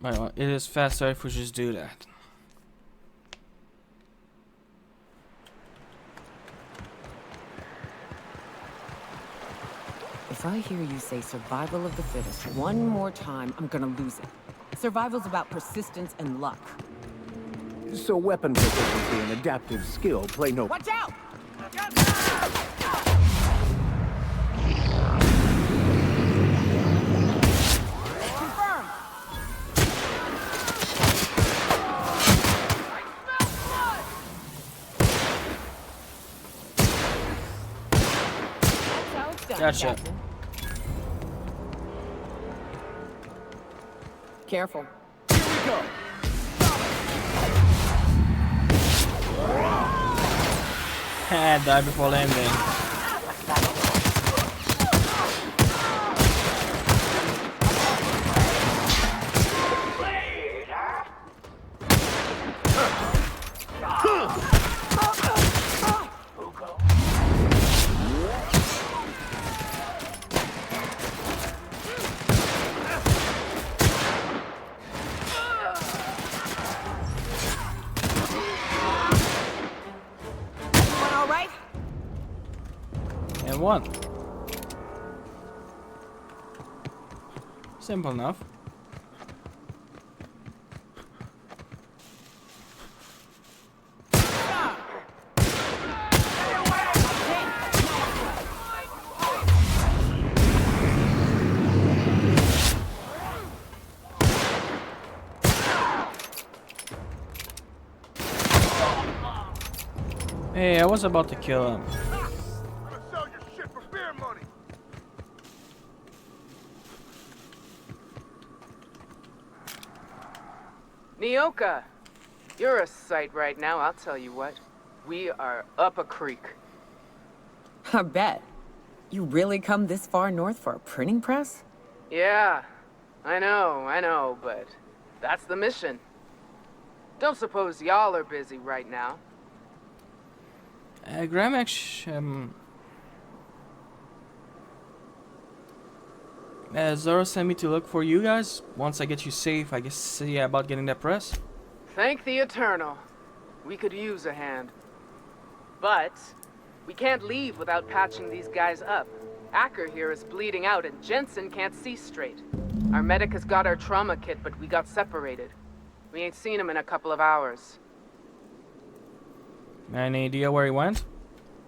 [SPEAKER 2] Well, it is faster if we just do that.
[SPEAKER 1] If I hear you say survival of the fittest one more time, I'm gonna lose it. Survival's about persistence and luck.
[SPEAKER 4] So weapon proficiency and adaptive skill play no...
[SPEAKER 1] Watch out! Confirmed! That's how it's done,
[SPEAKER 2] Gotcha.
[SPEAKER 1] Captain. Careful.
[SPEAKER 4] Here we go!
[SPEAKER 2] Die before landing. And one. Simple enough. Hey, I was about to kill him.
[SPEAKER 16] Nyoka, you're a sight right now, I'll tell you what. We are up a creek.
[SPEAKER 1] I bet. You really come this far north for a printing press?
[SPEAKER 16] Yeah, I know, but that's the mission. Don't suppose y'all are busy right now.
[SPEAKER 2] Gramax, Zoro sent me to look for you guys. Once I get you safe, I guess see about getting that press.
[SPEAKER 16] Thank the Eternal. We could use a hand. But we can't leave without patching these guys up. Acker here is bleeding out and Jensen can't see straight. Our medic has got our trauma kit, but we got separated. We ain't seen him in a couple of hours.
[SPEAKER 2] Any idea where he went?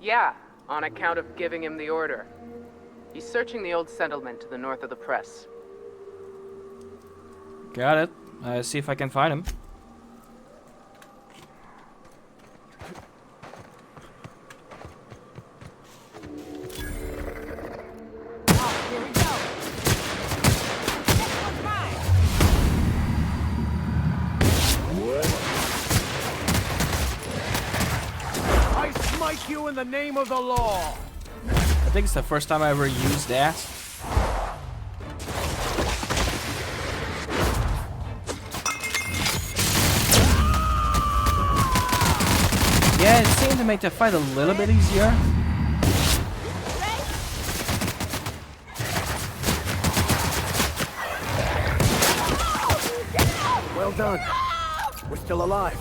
[SPEAKER 16] Yeah, on account of giving him the order. He's searching the old settlement to the north of the press.
[SPEAKER 2] Got it. See if I can find him.
[SPEAKER 4] I smite you in the name of the law.
[SPEAKER 2] I think it's the first time I ever used that. Yeah, it seemed to make the fight a little bit easier.
[SPEAKER 4] Well done. We're still alive.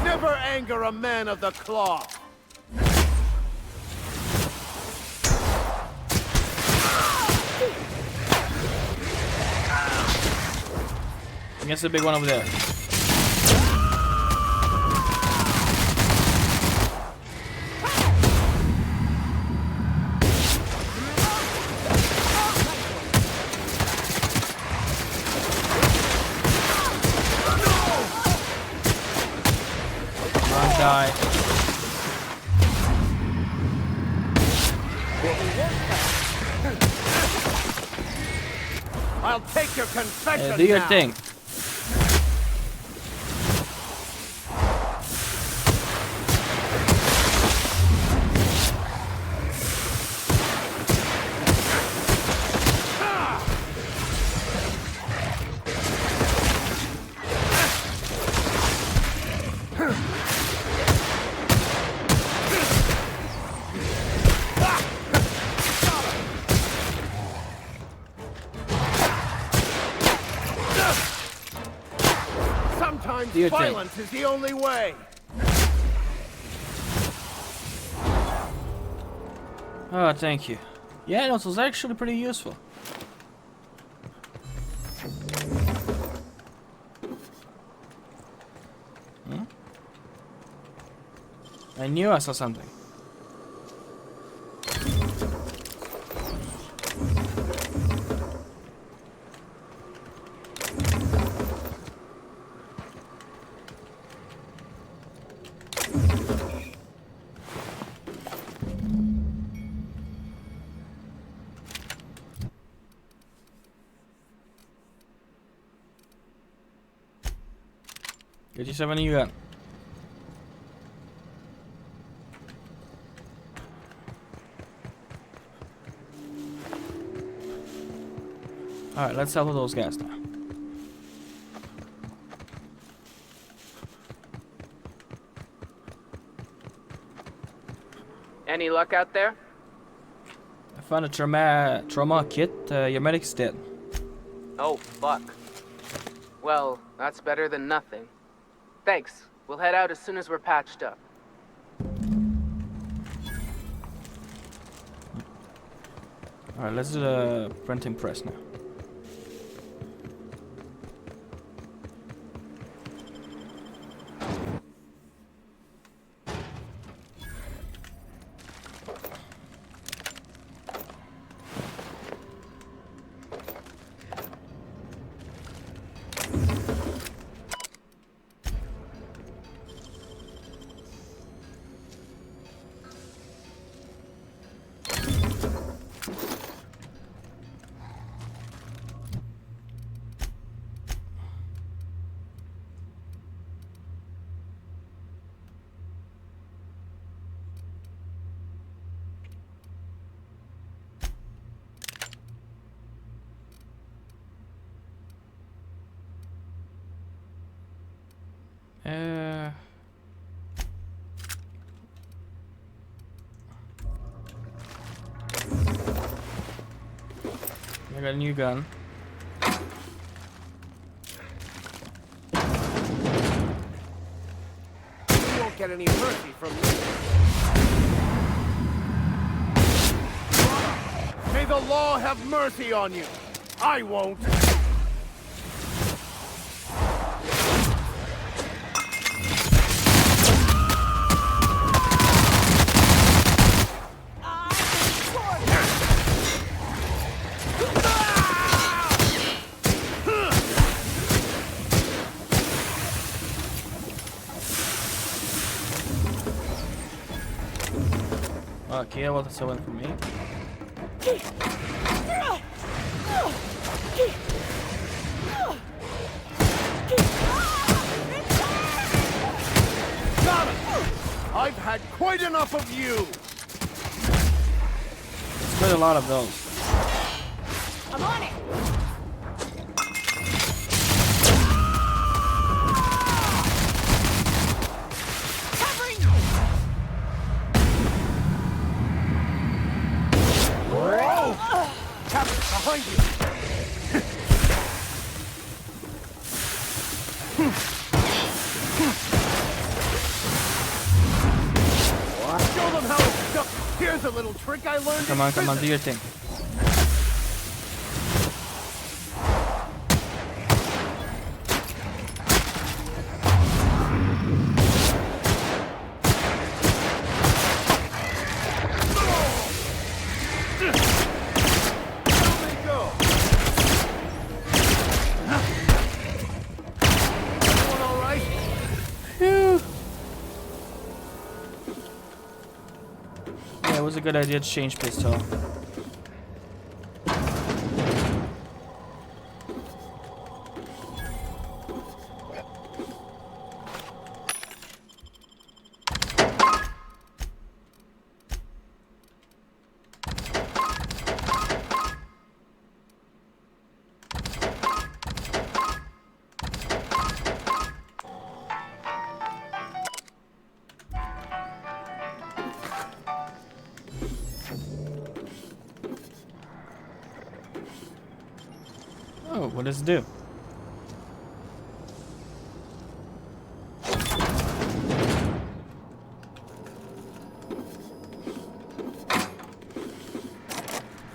[SPEAKER 4] Never anger a man of the claw.
[SPEAKER 2] Against the big one over there. Die.
[SPEAKER 4] I'll take your confession
[SPEAKER 2] do your
[SPEAKER 4] now.
[SPEAKER 2] thing.
[SPEAKER 4] Sometimes
[SPEAKER 2] Do your thing.
[SPEAKER 4] violence is the only way.
[SPEAKER 2] Oh, thank you. Yeah, that was actually pretty useful. Hmm? I knew I saw something. Get yourself a new gun. Alright, let's settle those guys now.
[SPEAKER 16] Any luck out there?
[SPEAKER 2] I found a trauma kit. Your medic's dead.
[SPEAKER 16] Oh, fuck. Well, that's better than nothing. Thanks. We'll head out as soon as we're patched up.
[SPEAKER 2] Alright, let's do the printing press now. I got a new gun.
[SPEAKER 4] You won't get any mercy from me. May the law have mercy on you. I won't.
[SPEAKER 2] Okay, well, that's a win for me.
[SPEAKER 4] Got it! I've had quite enough of you!
[SPEAKER 2] There's quite a lot of those.
[SPEAKER 12] I'm on it!
[SPEAKER 4] Behind you! Show them how it's done! Here's a little trick I learned.
[SPEAKER 2] Come on, do your thing. was a good idea to change pistol. Oh, what does it do?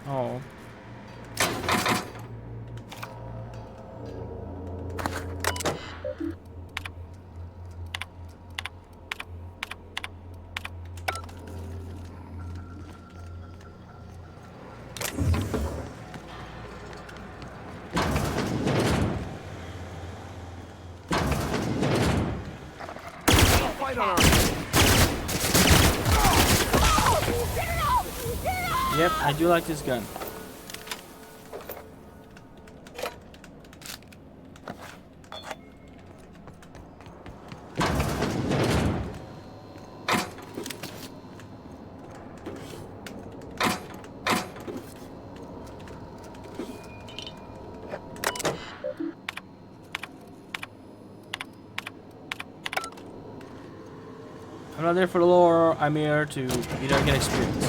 [SPEAKER 2] Oh. Yep, I do like this gun. I'm not there for the lore, I'm here to either get experience.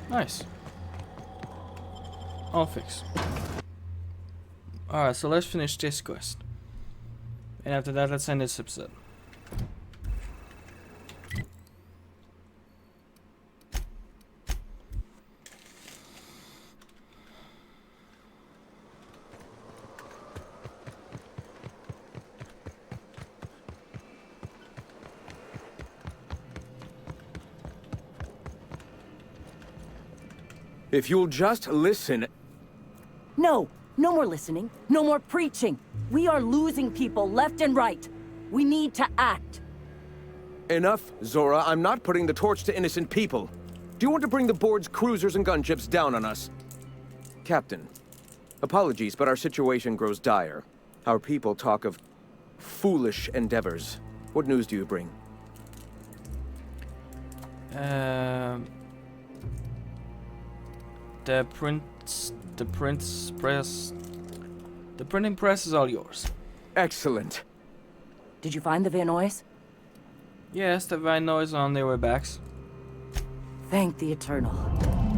[SPEAKER 2] Nice. All fixed. Alright, so let's finish this quest. And after that, let's end this episode.
[SPEAKER 13] If you'll just listen...
[SPEAKER 14] No, no more listening, no more preaching. We are losing people left and right. We need to act.
[SPEAKER 13] Enough, Zora. I'm not putting the torch to innocent people. Do you want to bring the board's cruisers and gunships down on us? Captain, apologies, but our situation grows dire. Our people talk of foolish endeavors. What news do you bring?
[SPEAKER 2] The printing press is all yours.
[SPEAKER 13] Excellent.
[SPEAKER 14] Did you find the Vanois?
[SPEAKER 2] Yes, the Vanois on their way backs.
[SPEAKER 14] Thank the Eternal.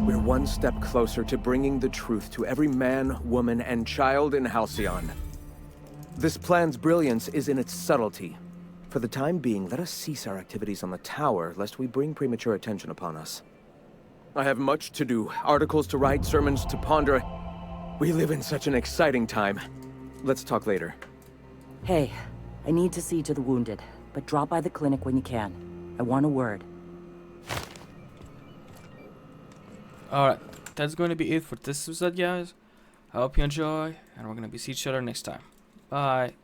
[SPEAKER 13] We're one step closer to bringing the truth to every man, woman, and child in Halcyon. This plan's brilliance is in its subtlety. For the time being, let us cease our activities on the tower, lest we bring premature attention upon us. I have much to do, articles to write, sermons to ponder. We live in such an exciting time. Let's talk later.
[SPEAKER 14] Hey, I need to see to the wounded, but drop by the clinic when you can. I want a word.
[SPEAKER 2] Alright, that's going to be it for this episode, guys. I hope you enjoy, and we're going to see each other next time. Bye.